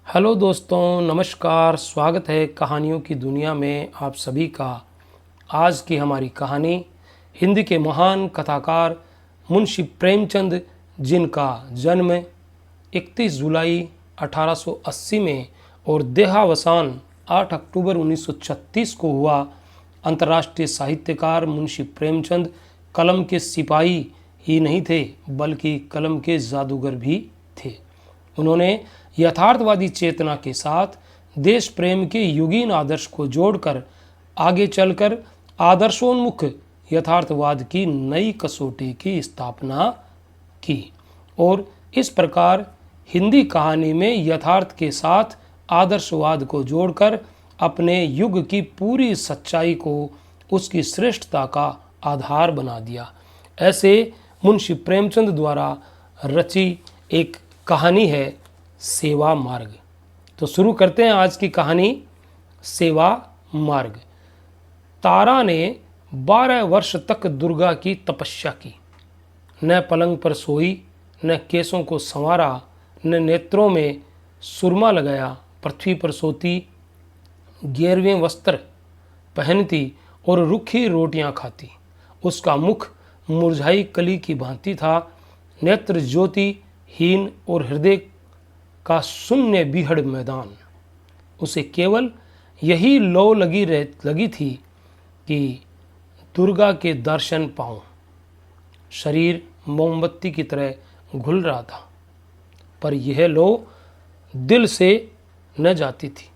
Hello दोस्तों, नमस्कार। स्वागत है कहानियों की दुनिया में आप सभी का। आज की हमारी कहानी हिंदी के महान कथाकार मुंशी प्रेमचंद, जिनका जन्म 31 जुलाई 1880 में और देहावसान 8 अक्टूबर 1936 को हुआ। अंतर्राष्ट्रीय साहित्यकार मुंशी प्रेमचंद कलम के सिपाही ही नहीं थे, बल्कि कलम के जादूगर भी थे। उन्होंने यथार्थवादी चेतना के साथ देश प्रेम के युगीन आदर्श को जोड़कर आगे चलकर आदर्शोन्मुख यथार्थवाद की नई कसौटी की स्थापना की और इस प्रकार हिंदी कहानी में यथार्थ के साथ आदर्शवाद को जोड़कर अपने युग की पूरी सच्चाई को उसकी श्रेष्ठता का आधार बना दिया। ऐसे मुंशी प्रेमचंद द्वारा रची एक कहानी है सेवा मार्ग। तो शुरू करते हैं आज की कहानी सेवा मार्ग। तारा ने 12 वर्ष तक दुर्गा की तपस्या की। न पलंग पर सोई, न केसों को संवारा, न नेत्रों में सुरमा लगाया। पृथ्वी पर सोती, 11वें वस्त्र पहनती और रूखी रोटियां खाती। उसका मुख मुरझाई कली की भांति था। नेत्र ज्योति हीन और हृदय का शून्य बीहड़ मैदान। उसे केवल यही लौ लगी थी कि दुर्गा के दर्शन पाऊं। शरीर मोमबत्ती की तरह घुल रहा था, पर यह लौ दिल से न जाती थी।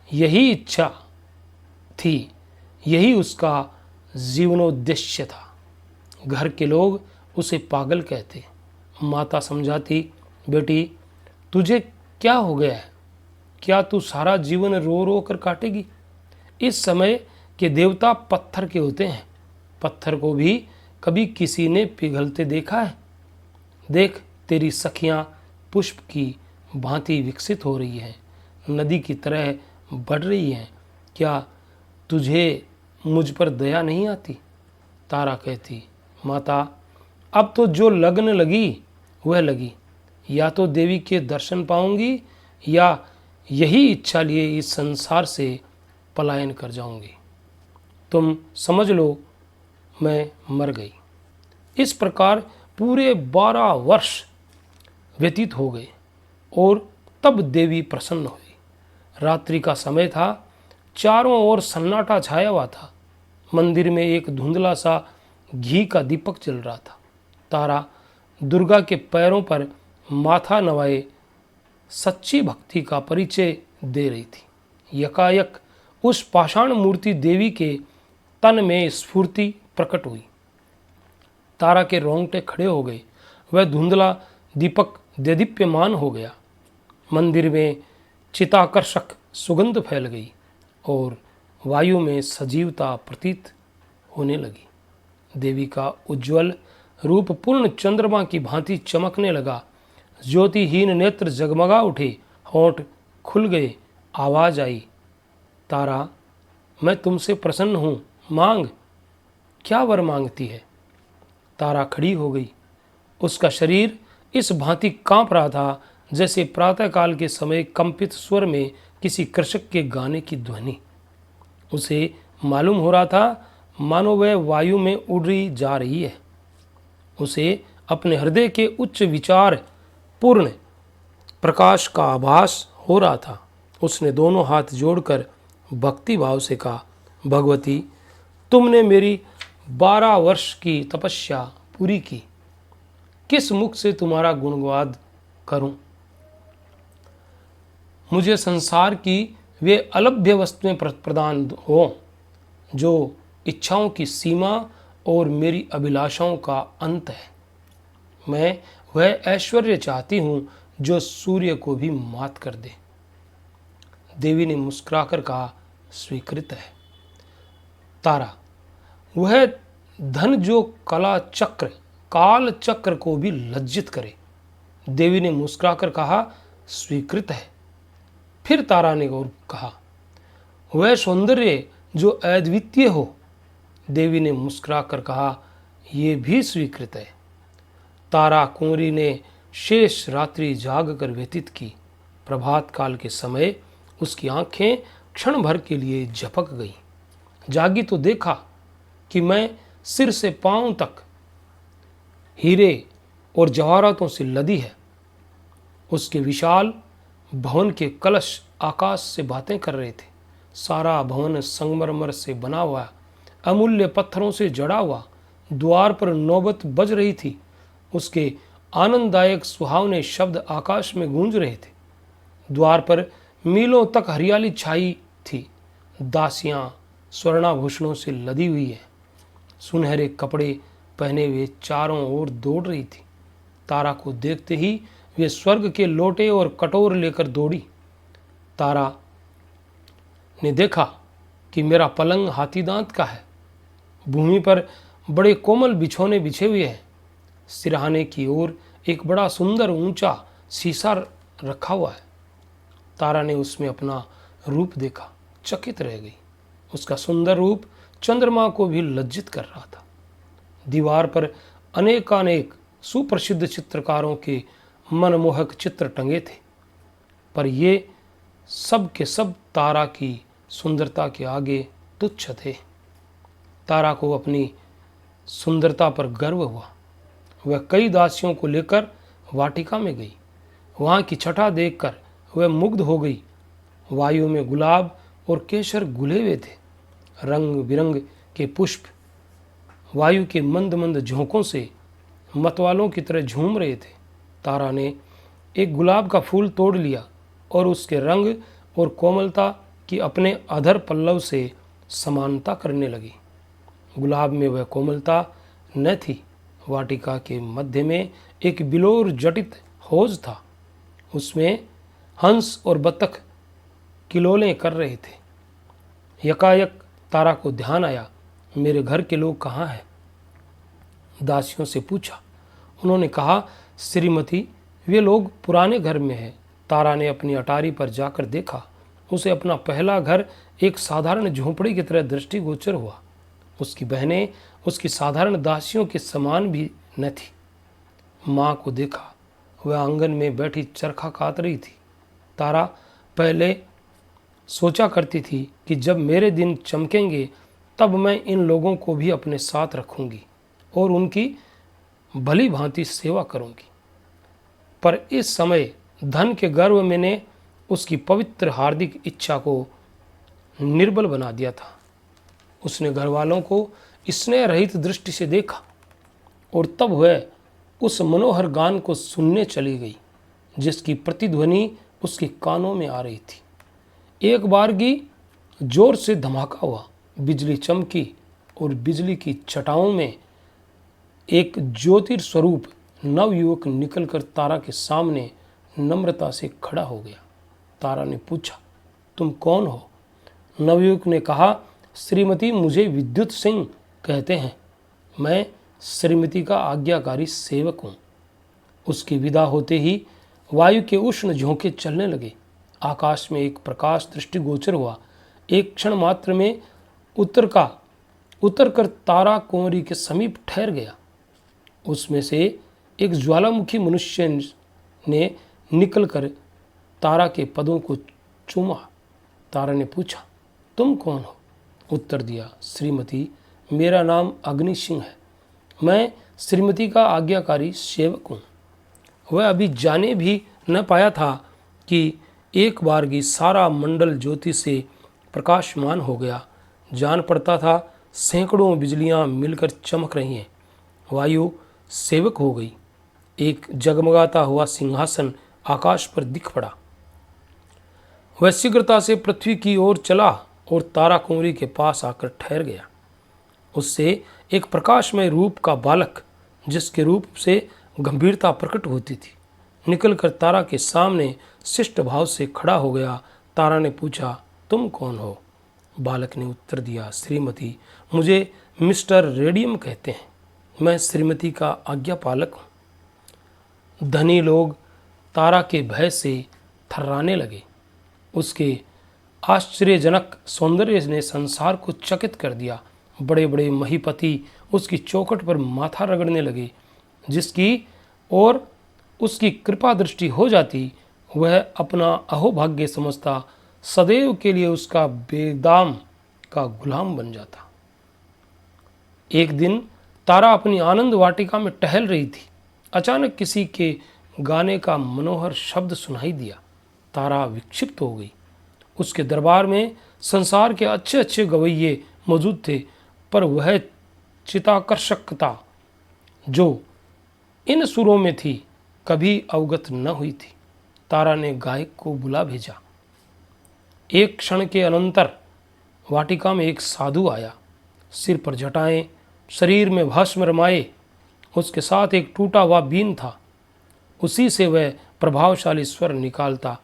यही इच्छा थी, यही उसका जीवनोद्देश्य था। घर के लोग उसे पागल कहते। माता समझाती, बेटी तुझे क्या हो गया है? क्या तू सारा जीवन रो रो कर काटेगी? इस समय के देवता पत्थर के होते हैं। पत्थर को भी कभी किसी ने पिघलते देखा है? देख, तेरी सखियां पुष्प की भांति विकसित हो रही हैं, नदी की तरह बढ़ रही हैं। क्या तुझे मुझ पर दया नहीं आती? तारा कहती, माता अब तो जो लगन लगी वह लगी। या तो देवी के दर्शन पाऊंगी या यही इच्छा लिए इस संसार से पलायन कर जाऊंगी। तुम समझ लो मैं मर गई। इस प्रकार पूरे 12 वर्ष व्यतीत हो गए और तब देवी प्रसन्न हुई। रात्रि का समय था। चारों ओर सन्नाटा छाया हुआ था। मंदिर में एक धुंधला सा घी का दीपक जल रहा था। तारा दुर्गा के पैरों पर माथा नवाए सच्ची भक्ति का परिचय दे रही थी। यकायक उस पाषाण मूर्ति देवी के तन में स्फूर्ति प्रकट हुई। तारा के रोंगटे खड़े हो गए। वह धुंधला दीपक देदीप्यमान हो गया। मंदिर में चिताकर्षक सुगंध फैल गई और वायु में सजीवता प्रतीत होने लगी। देवी का उज्ज्वल रूप पूर्ण चंद्रमा की भांति चमकने लगा। ज्योतिहीन नेत्र जगमगा उठे, होंठ खुल गए। आवाज आई, तारा मैं तुमसे प्रसन्न हूँ, मांग। क्या वर मांगती है? तारा खड़ी हो गई। उसका शरीर इस भांति कांप रहा था जैसे प्रातःकाल के समय कंपित स्वर में किसी कृषक के गाने की ध्वनि। उसे मालूम हो रहा था मानो वह वायु में उड़ रही जा रही है। उसे अपने हृदय के उच्च विचार पूर्ण प्रकाश का आभास हो रहा था। उसने दोनों हाथ जोड़कर भक्ति भाव से कहा, भगवती तुमने मेरी 12 वर्ष की तपस्या पूरी की। किस मुख से तुम्हारा गुणगान करूं? मुझे संसार की वे अलभ्य वस्तुएं प्रदान हो जो इच्छाओं की सीमा और मेरी अभिलाषाओं का अंत है। मैं वह ऐश्वर्य चाहती हूँ जो सूर्य को भी मात कर दे। देवी ने मुस्कुराकर कहा, स्वीकृत है। तारा, वह धन जो काल चक्र को भी लज्जित करे। देवी ने मुस्कुराकर कहा, स्वीकृत है। फिर तारा ने और कहा, वह सौंदर्य जो अद्वितीय हो। देवी ने मुस्कुराकर कहा, यह भी स्वीकृत है। तारा कुंवरी ने शेष रात्रि जाग कर व्यतीत की। प्रभात काल के समय उसकी आंखें क्षण भर के लिए झपक गईं। जागी तो देखा कि मैं सिर से पांव तक हीरे और जवाहरातों से लदी है। उसके विशाल भवन के कलश आकाश से बातें कर रहे थे। सारा भवन संगमरमर से बना हुआ, अमूल्य पत्थरों से जड़ा हुआ। द्वार पर नौबत बज रही थी। उसके आनंददायक सुहावने शब्द आकाश में गूंज रहे थे। द्वार पर मीलों तक हरियाली छाई थी। दासियां स्वर्णाभूषणों से लदी हुई है, सुनहरे कपड़े पहने हुए चारों ओर दौड़ रही थी। तारा को देखते ही वे स्वर्ग के लोटे और कटोर लेकर दौड़ी। तारा ने देखा कि मेरा पलंग हाथी दांत का है। भूमि पर बड़े कोमल बिछौने बिछे हुए हैं। सिरहाने की ओर एक बड़ा सुंदर ऊंचा शीशा रखा हुआ है। तारा ने उसमें अपना रूप देखा, चकित रह गई। उसका सुंदर रूप चंद्रमा को भी लज्जित कर रहा था। दीवार पर अनेकानेक सुप्रसिद्ध चित्रकारों के मनमोहक चित्र टंगे थे, पर ये सब के सब तारा की सुंदरता के आगे तुच्छ थे। तारा को अपनी सुंदरता पर गर्व हुआ। वह कई दासियों को लेकर वाटिका में गई। वहाँ की छटा देखकर वह मुग्ध हो गई। वायु में गुलाब और केसर घुले हुए थे। रंग बिरंग के पुष्प वायु के मंद मंद झोंकों से मतवालों की तरह झूम रहे थे। तारा ने एक गुलाब का फूल तोड़ लिया और उसके रंग और कोमलता की अपने अधर पल्लव से समानता करने लगी। गुलाब में वह कोमलता न थी। वाटिका के मध्य में एक बिलोर जटित हौज था। उसमें हंस और बतख किलोलें कर रहे थे। यकायक तारा को ध्यान आया, मेरे घर के लोग कहाँ हैं? दासियों से पूछा। उन्होंने कहा, श्रीमती, वे लोग पुराने घर में हैं। तारा ने अपनी अटारी पर जाकर देखा। उसे अपना पहला घर एक साधारण झोंपड़ी की तरह दृष्टिगोचर हुआ। उसकी बहनें उसकी साधारण दासियों के समान भी न थी। माँ को देखा, वह आंगन में बैठी चरखा कात रही थी। तारा पहले सोचा करती थी कि जब मेरे दिन चमकेंगे तब मैं इन लोगों को भी अपने साथ रखूंगी और उनकी भली भांति सेवा करूंगी। पर इस समय धन के गर्व में ने उसकी पवित्र हार्दिक इच्छा को निर्बल बना दिया था। उसने घर वालों को स्नेह रहित दृष्टि से देखा और तब वह उस मनोहर गान को सुनने चली गई जिसकी प्रतिध्वनि उसके कानों में आ रही थी। एक बार की जोर से धमाका हुआ, बिजली चमकी और बिजली की छटाओं में एक ज्योतिर्स्वरूप नवयुवक निकलकर तारा के सामने नम्रता से खड़ा हो गया। तारा ने पूछा, तुम कौन हो? नवयुवक ने कहा, श्रीमती, मुझे विद्युत सिंह कहते हैं। मैं श्रीमती का आज्ञाकारी सेवक हूँ। उसकी विदा होते ही वायु के उष्ण झोंके चलने लगे। आकाश में एक प्रकाश दृष्टिगोचर हुआ। एक क्षण मात्र में उतरकर तारा कुंवरी के समीप ठहर गया। उसमें से एक ज्वालामुखी मनुष्य ने निकलकर तारा के पदों को चूमा। तारा ने पूछा, तुम कौन हो? उत्तर दिया, श्रीमती, मेरा नाम अग्नि सिंह है। मैं श्रीमती का आज्ञाकारी सेवक हूँ। वह अभी जाने भी न पाया था कि एक बार की सारा मंडल ज्योति से प्रकाशमान हो गया। जान पड़ता था सैकड़ों बिजलियां मिलकर चमक रही हैं। वायु सेवक हो गई। एक जगमगाता हुआ सिंहासन आकाश पर दिख पड़ा। वह शीघ्रता से पृथ्वी की ओर चला और तारा कुंवरी के पास आकर ठहर गया। उससे एक प्रकाशमय रूप का बालक, जिसके रूप से गंभीरता प्रकट होती थी, निकलकर तारा के सामने शिष्ट भाव से खड़ा हो गया। तारा ने पूछा, तुम कौन हो? बालक ने उत्तर दिया, श्रीमती, मुझे मिस्टर रेडियम कहते हैं। मैं श्रीमती का आज्ञापालक हूँ। धनी लोग तारा के भय से थर्राने लगे। उसके आश्चर्यजनक सौंदर्य ने संसार को चकित कर दिया। बड़े बड़े महीपति उसकी चौखट पर माथा रगड़ने लगे। जिसकी और उसकी कृपा दृष्टि हो जाती, वह अपना अहोभाग्य समझता, सदैव के लिए उसका बेदाम का गुलाम बन जाता। एक दिन तारा अपनी आनंद वाटिका में टहल रही थी। अचानक किसी के गाने का मनोहर शब्द सुनाई दिया। तारा विक्षिप्त हो गई। उसके दरबार में संसार के अच्छे अच्छे गवैये मौजूद थे, पर वह चिताकर्षकता जो इन सुरों में थी कभी अवगत न हुई थी। तारा ने गायक को बुला भेजा। एक क्षण के अनंतर वाटिका में एक साधु आया। सिर पर जटाएं, शरीर में भस्म रमाए, उसके साथ एक टूटा हुआ बीन था। उसी से वह प्रभावशाली स्वर निकालता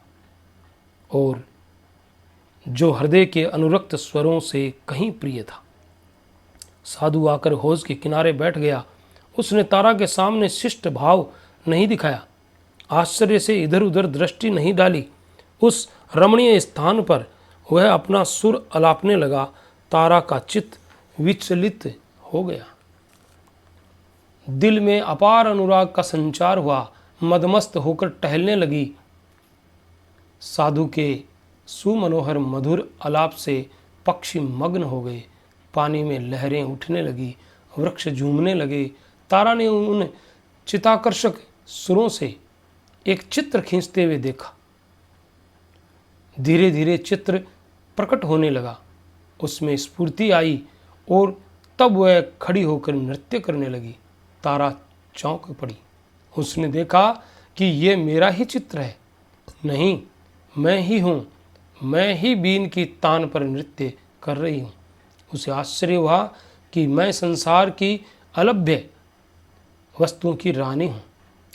और जो हृदय के अनुरक्त स्वरों से कहीं प्रिय था। साधु आकर हौज के किनारे बैठ गया। उसने तारा के सामने शिष्ट भाव नहीं दिखाया, आश्चर्य से इधर उधर दृष्टि नहीं डाली। उस रमणीय स्थान पर वह अपना सुर अलापने लगा। तारा का चित्त विचलित हो गया। दिल में अपार अनुराग का संचार हुआ। मदमस्त होकर टहलने लगी। साधु के सुमनोहर मधुर अलाप से पक्षी मग्न हो गए। पानी में लहरें उठने लगी, वृक्ष झूमने लगे। तारा ने उन चिताकर्षक सुरों से एक चित्र खींचते हुए देखा। धीरे धीरे चित्र प्रकट होने लगा। उसमें स्फूर्ति आई और तब वह खड़ी होकर नृत्य करने लगी। तारा चौंक पड़ी। उसने देखा कि ये मेरा ही चित्र है। नहीं, मैं ही हूँ। मैं ही बीन की तान पर नृत्य कर रही हूँ। उसे आश्चर्य हुआ कि मैं संसार की अलभ्य वस्तुओं की रानी हूँ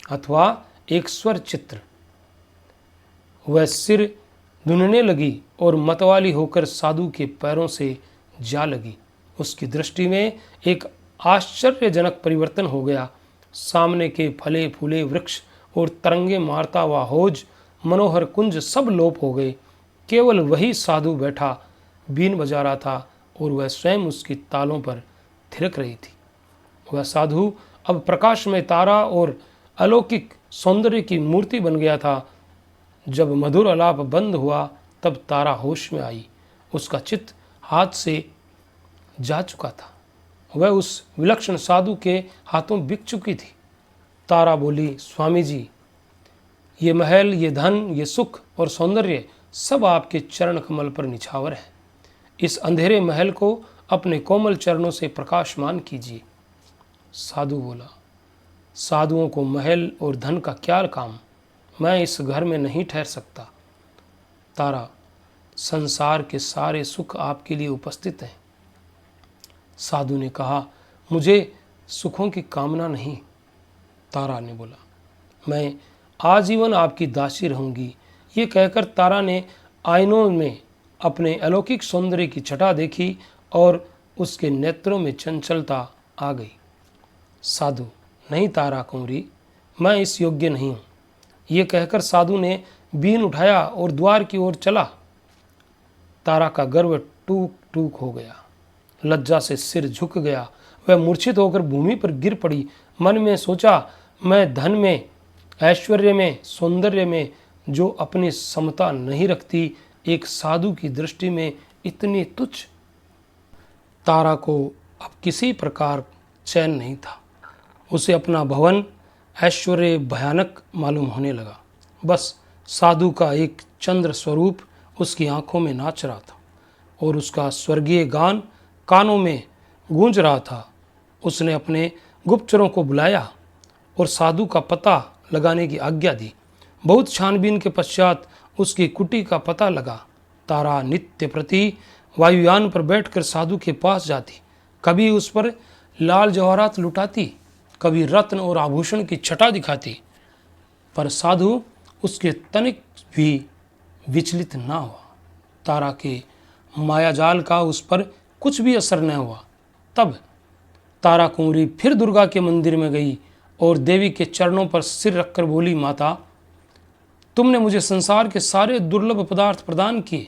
अथवा एक स्वर चित्र। वह सिर धुनने लगी और मतवाली होकर साधु के पैरों से जा लगी। उसकी दृष्टि में एक आश्चर्यजनक परिवर्तन हो गया। सामने के फले फूले वृक्ष और तरंगे मारता हुआ हौज, मनोहर कुंज सब लोप हो गए। केवल वही साधु बैठा बीन बजा रहा था और वह स्वयं उसकी तालों पर थिरक रही थी। वह साधु अब प्रकाश में तारा और अलौकिक सौंदर्य की मूर्ति बन गया था। जब मधुर आलाप बंद हुआ तब तारा होश में आई। उसका चित्त हाथ से जा चुका था। वह उस विलक्षण साधु के हाथों बिक चुकी थी। तारा बोली, स्वामी जी, ये महल, ये धन, ये सुख और सौंदर्य सब आपके चरण कमल पर निछावर है। इस अंधेरे महल को अपने कोमल चरणों से प्रकाशमान कीजिए। साधु बोला, साधुओं को महल और धन का क्या काम, मैं इस घर में नहीं ठहर सकता। तारा, संसार के सारे सुख आपके लिए उपस्थित हैं। साधु ने कहा, मुझे सुखों की कामना नहीं। तारा ने बोला, मैं आजीवन आपकी दासी रहूंगी। ये कहकर तारा ने आईनों में अपने अलौकिक सौंदर्य की छटा देखी और उसके नेत्रों में चंचलता आ गई। साधु, नहीं तारा कुंवरी, मैं इस योग्य नहीं हूँ। ये कहकर साधु ने बीन उठाया और द्वार की ओर चला। तारा का गर्व टूक टूक हो गया। लज्जा से सिर झुक गया। वह मूर्छित होकर भूमि पर गिर पड़ी। मन में सोचा, मैं धन में, ऐश्वर्य में, सौंदर्य में जो अपनी समता नहीं रखती, एक साधु की दृष्टि में इतनी तुच्छ। तारा को अब किसी प्रकार चैन नहीं था। उसे अपना भवन ऐश्वर्य भयानक मालूम होने लगा। बस साधु का एक चंद्र स्वरूप उसकी आंखों में नाच रहा था और उसका स्वर्गीय गान कानों में गूंज रहा था। उसने अपने गुप्तचरों को बुलाया और साधु का पता लगाने की आज्ञा दी। बहुत छानबीन के पश्चात उसकी कुटी का पता लगा। तारा नित्य प्रति वायुयान पर बैठकर साधु के पास जाती। कभी उस पर लाल जवाहरात लुटाती, कभी रत्न और आभूषण की छटा दिखाती, पर साधु उसके तनिक भी विचलित ना हुआ। तारा के मायाजाल का उस पर कुछ भी असर न हुआ। तब तारा कुंवरी फिर दुर्गा के मंदिर में गई और देवी के चरणों पर सिर रखकर बोली, माता, तुमने मुझे संसार के सारे दुर्लभ पदार्थ प्रदान किए।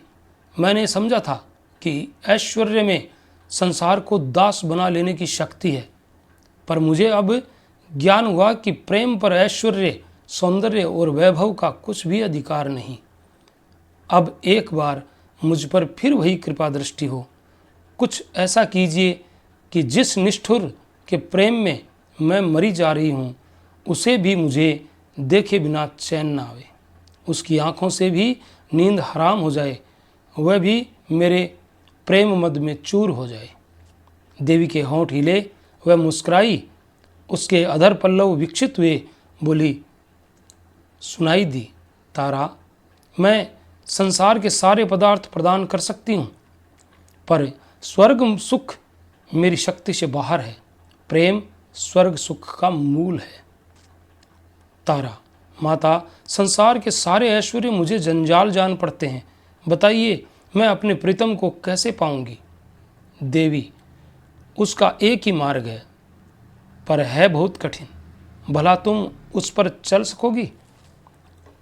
मैंने समझा था कि ऐश्वर्य में संसार को दास बना लेने की शक्ति है, पर मुझे अब ज्ञान हुआ कि प्रेम पर ऐश्वर्य सौंदर्य और वैभव का कुछ भी अधिकार नहीं। अब एक बार मुझ पर फिर वही कृपा दृष्टि हो। कुछ ऐसा कीजिए कि जिस निष्ठुर के प्रेम में मैं मरी जा रही हूँ, उसे भी मुझे देखे बिना चैन न आवे, उसकी आँखों से भी नींद हराम हो जाए, वह भी मेरे प्रेम मद में चूर हो जाए। देवी के होंठ हिले, वह मुस्कुराई, उसके अधर पल्लव विकसित हुए, बोली, सुनाई दी, तारा, मैं संसार के सारे पदार्थ प्रदान कर सकती हूँ, पर स्वर्ग सुख मेरी शक्ति से बाहर है। प्रेम स्वर्ग सुख का मूल है। तारा, माता, संसार के सारे ऐश्वर्य मुझे जंजाल जान पड़ते हैं, बताइए मैं अपने प्रीतम को कैसे पाऊंगी। देवी, उसका एक ही मार्ग है, पर है बहुत कठिन, भला तुम उस पर चल सकोगी।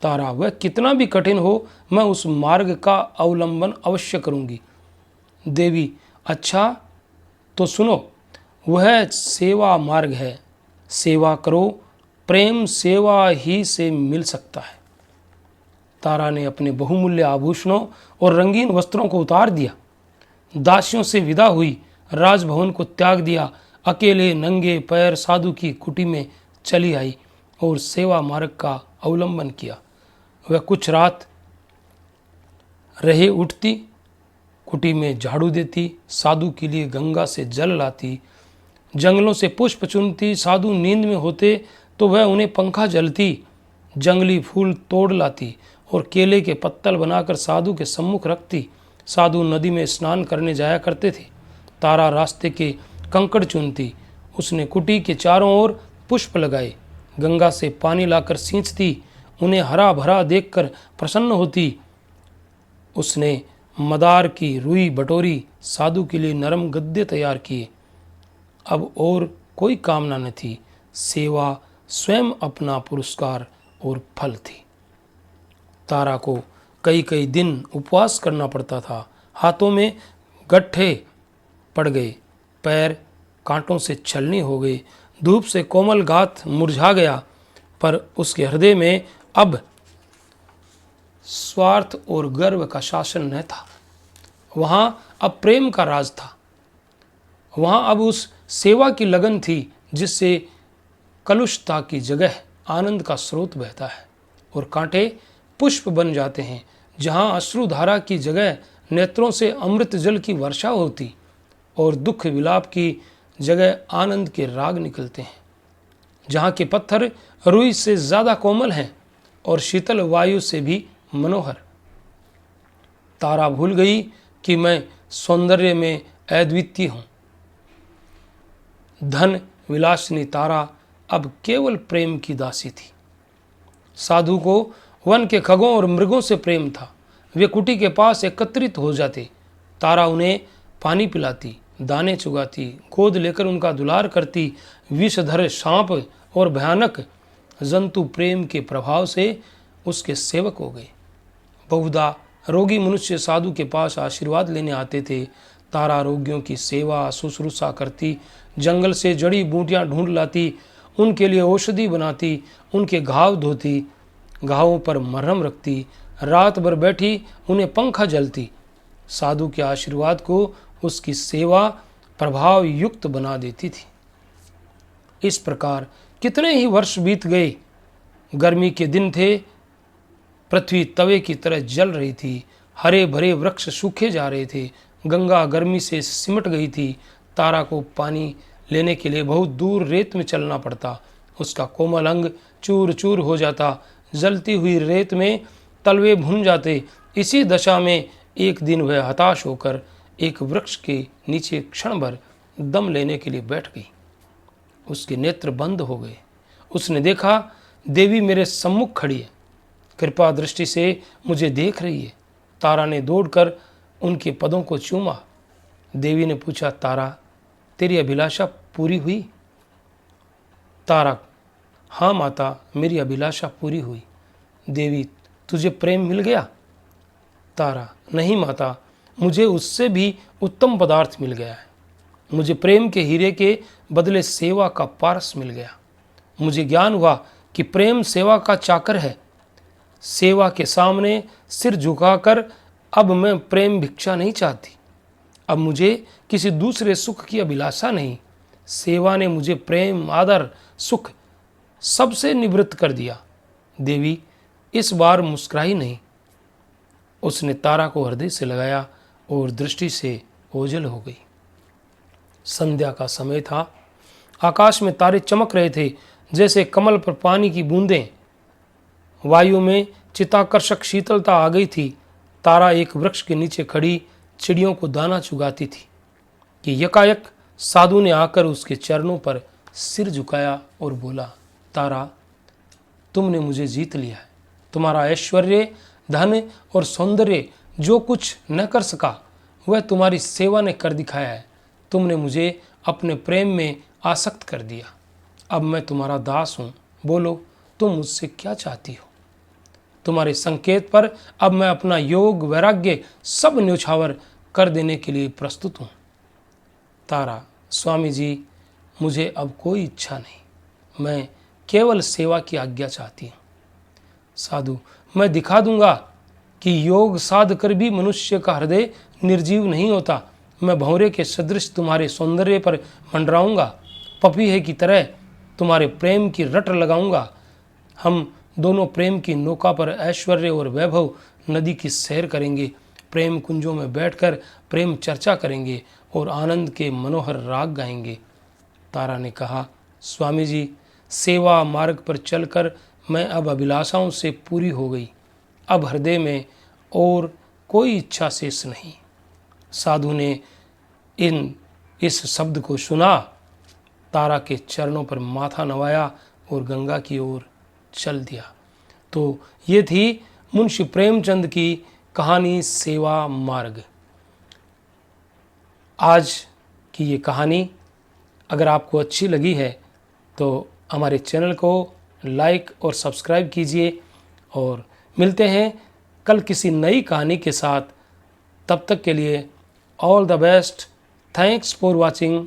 तारा, वह कितना भी कठिन हो, मैं उस मार्ग का अवलंबन अवश्य करूंगी। देवी, अच्छा तो सुनो, वह सेवा मार्ग है। सेवा करो, प्रेम सेवा ही से मिल सकता है। तारा ने अपने बहुमूल्य आभूषणों और रंगीन वस्त्रों को उतार दिया, दासियों से विदा हुई, राजभवन को त्याग दिया, अकेले नंगे पैर साधु की कुटी में चली आई और सेवा मार्ग का अवलंबन किया। वह कुछ रात रहे उठती, कुटी में झाड़ू देती, साधु के लिए गंगा से जल लाती, जंगलों से पुष्प चुनती। साधु नींद में होते तो वह उन्हें पंखा जलती, जंगली फूल तोड़ लाती और केले के पत्तल बनाकर साधु के सम्मुख रखती। साधु नदी में स्नान करने जाया करते थे। तारा रास्ते के कंकड़ चुनती, उसने कुटी के चारों ओर पुष्प लगाए, गंगा से पानी लाकर सींचती, उन्हें हरा भरा देखकर प्रसन्न होती। उसने मदार की रुई बटोरी, साधु के लिए नरम गद्दे तैयार किए। अब और कोई कामना न थी, सेवा स्वयं अपना पुरस्कार और फल थी। तारा को कई कई दिन उपवास करना पड़ता था। हाथों में गट्ठे पड़ गए, पैर कांटों से छलनी हो गए, धूप से कोमल गात मुरझा गया, पर उसके हृदय में अब स्वार्थ और गर्व का शासन न था। वहाँ अब प्रेम का राज था। वहाँ अब उस सेवा की लगन थी जिससे कलुषता की जगह आनंद का स्रोत बहता है और कांटे पुष्प बन जाते हैं। जहाँ अश्रुधारा की जगह नेत्रों से अमृत जल की वर्षा होती और दुख विलाप की जगह आनंद के राग निकलते हैं। जहाँ के पत्थर रुई से ज़्यादा कोमल हैं और शीतल वायु से भी मनोहर। तारा भूल गई कि मैं सौंदर्य में अद्वितीय हूँ। धन विलासिनी तारा अब केवल प्रेम की दासी थी। साधु को वन के खगों और मृगों से प्रेम था। वे कुटी के पास एकत्रित हो जाते। तारा उन्हें पानी पिलाती, दाने चुगाती, गोद लेकर उनका दुलार करती। विषधर सांप और भयानक जंतु प्रेम के प्रभाव से उसके सेवक हो गए। बहुधा रोगी मनुष्य साधु के पास आशीर्वाद लेने आते थे। तारा रोगियों की सेवा शुश्रूषा करती, जंगल से जड़ी बूटियां ढूंढ लाती, उनके लिए औषधि बनाती, उनके घाव धोती, घावों पर मरहम रखती, रात भर बैठी उन्हें पंखा जलती। साधु के आशीर्वाद को उसकी सेवा प्रभाव युक्त बना देती थी। इस प्रकार कितने ही वर्ष बीत गए। गर्मी के दिन थे, पृथ्वी तवे की तरह जल रही थी, हरे भरे वृक्ष सूखे जा रहे थे, गंगा गर्मी से सिमट गई थी। तारा को पानी लेने के लिए बहुत दूर रेत में चलना पड़ता। उसका कोमल अंग चूर चूर हो जाता, जलती हुई रेत में तलवे भुन जाते। इसी दशा में एक दिन वह हताश होकर एक वृक्ष के नीचे क्षण भर दम लेने के लिए बैठ गई। उसके नेत्र बंद हो गए। उसने देखा, देवी मेरे सम्मुख खड़ी है, कृपा दृष्टि से मुझे देख रही है। तारा ने दौड़कर उनके पदों को चूमा। देवी ने पूछा, तारा, तेरी अभिलाषा पूरी हुई? तारा, हाँ माता, मेरी अभिलाषा पूरी हुई। देवी, तुझे प्रेम मिल गया? तारा, नहीं माता, मुझे उससे भी उत्तम पदार्थ मिल गया है। मुझे प्रेम के हीरे के बदले सेवा का पारस मिल गया। मुझे ज्ञान हुआ कि प्रेम सेवा का चाकर है। सेवा के सामने सिर झुकाकर अब मैं प्रेम भिक्षा नहीं चाहती। अब मुझे किसी दूसरे सुख की अभिलाषा नहीं। सेवा ने मुझे प्रेम, आदर, सुख सबसे निवृत्त कर दिया। देवी इस बार मुस्कुराई नहीं। उसने तारा को हृदय से लगाया और दृष्टि से ओझल हो गई। संध्या का समय था। आकाश में तारे चमक रहे थे जैसे कमल पर पानी की बूंदें। वायु में चित्ताकर्षक शीतलता आ गई थी। तारा एक वृक्ष के नीचे खड़ी चिड़ियों को दाना चुगाती थी कि यकायक साधु ने आकर उसके चरणों पर सिर झुकाया और बोला, तारा, तुमने मुझे जीत लिया है। तुम्हारा ऐश्वर्य, धन और सौंदर्य जो कुछ न कर सका वह तुम्हारी सेवा ने कर दिखाया है। तुमने मुझे अपने प्रेम में आसक्त कर दिया। अब मैं तुम्हारा दास हूँ। बोलो, तुम मुझसे क्या चाहती हो? तुम्हारे संकेत पर अब मैं अपना योग, वैराग्य सब न्यौछावर कर देने के लिए प्रस्तुत हूँ। तारा, स्वामी जी, मुझे अब कोई इच्छा नहीं। मैं केवल सेवा की आज्ञा चाहती हूँ। साधु, मैं दिखा दूंगा कि योग साध कर भी मनुष्य का हृदय निर्जीव नहीं होता। मैं भंवरे के सदृश तुम्हारे सौंदर्य पर मंडराऊंगा। पपीहे की तरह तुम्हारे प्रेम की रट लगाऊंगा। हम दोनों प्रेम की नौका पर ऐश्वर्य और वैभव नदी की सैर करेंगे। प्रेम कुंजों में बैठकर प्रेम चर्चा करेंगे और आनंद के मनोहर राग गाएंगे। तारा ने कहा, स्वामी जी, सेवा मार्ग पर चलकर मैं अब अभिलाषाओं से पूरी हो गई। अब हृदय में और कोई इच्छा शेष नहीं। साधु ने इस शब्द को सुना, तारा के चरणों पर माथा नवाया और गंगा की ओर चल दिया। तो ये थी मुंशी प्रेमचंद की कहानी सेवा मार्ग। आज की ये कहानी अगर आपको अच्छी लगी है तो हमारे चैनल को लाइक और सब्सक्राइब कीजिए और मिलते हैं कल किसी नई कहानी के साथ। तब तक के लिए all the best. Thanks for watching.